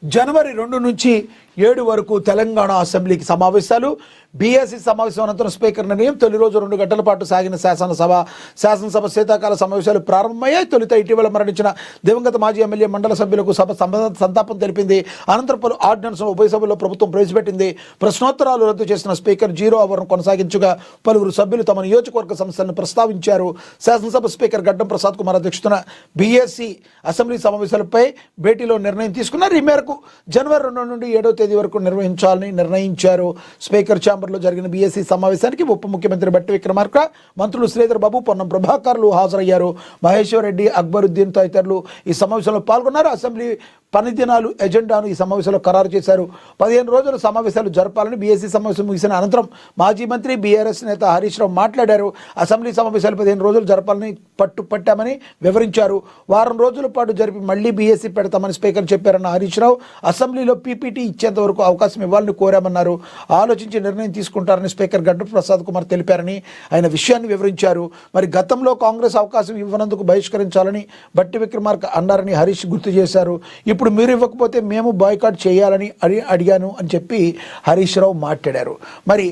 జనవరి 2 నుంచి 7 వరకు తెలంగాణ అసెంబ్లీకి సమావేశాలు. బీఎస్సీ సమావేశం అనంతరం స్పీకర్ నిర్ణయం. తొలి రోజు 2 గంటల పాటు సాగిన శాసనసభ శీతాకాల సమావేశాలు ప్రారంభమయ్యాయి. తొలుత ఇటీవల మరణించిన దివంగత మాజీ ఎమ్మెల్యే మండల సభ్యులకు సభ సంతాపం తెలిపింది. అనంతరం పలు ఆర్డినెన్స్ ఉభయ సభల్లో ప్రభుత్వం ప్రవేశపెట్టింది. ప్రశ్నోత్తరాలు రద్దు చేసిన స్పీకర్ 0 అవర్ను కొనసాగించగా పలువురు సభ్యులు తమ నియోజకవర్గ సమస్యలను ప్రస్తావించారు. శాసనసభ స్పీకర్ గడ్డం ప్రసాద్ కుమార్ అధ్యక్షతన బీఎస్సీ అసెంబ్లీ సమావేశాలపై భేటీలో నిర్ణయం తీసుకున్నారు. ఈ మేరకు జనవరి 2 నుండి 7వ తేదీ వరకు నిర్వహించాలని నిర్ణయించారు. స్పీకర్ ఛాంబర్లో జరిగిన బీఎస్సీ సమావేశానికి ఉప ముఖ్యమంత్రి బట్టి విక్రమార్క, మంత్రులు శ్రీధర్ బాబు, పొన్నం ప్రభాకర్లు హాజరయ్యారు. మహేశ్వర్ రెడ్డి, అక్బరుద్దీన్ తదితరులు ఈ సమావేశంలో పాల్గొన్నారు. అసెంబ్లీ పని దినాలు ఎజెండాను ఈ సమావేశంలో ఖరారు చేశారు. 15 రోజుల సమావేశాలు జరపాలని బీఎస్సీ సమావేశం ముగిసిన అనంతరం మాజీ మంత్రి బీఆర్ఎస్ నేత హరీష్ రావు మాట్లాడారు. అసెంబ్లీ సమావేశాలు 15 రోజులు జరపాలని పట్టామని వివరించారు. వారం రోజుల పాటు జరిపి మళ్లీ బీఎస్సీ పెడతామని స్పీకర్ చెప్పారన్న హరీష్ రావు అసెంబ్లీలో పీపీటీ ఇచ్చేంత వరకు అవకాశం ఇవ్వాలని కోరామన్నారు. ఆలోచించి నిర్ణయం తీసుకుంటారని స్పీకర్ గడ్డం ప్రసాద్ కుమార్ తెలిపారని ఆయన విషయాన్ని వివరించారు. మరి గతంలో కాంగ్రెస్ అవకాశం ఇవ్వనందుకు బహిష్కరించాలని బట్టి విక్రమార్క అన్నారని హరీష్ గుర్తు చేశారు. ఇప్పుడు మీరు ఇవ్వకపోతే మేము బాయ్కాట్ చేయాలని అడిగాను అని చెప్పి హరీష్ రావు మాట్లాడారు. మరి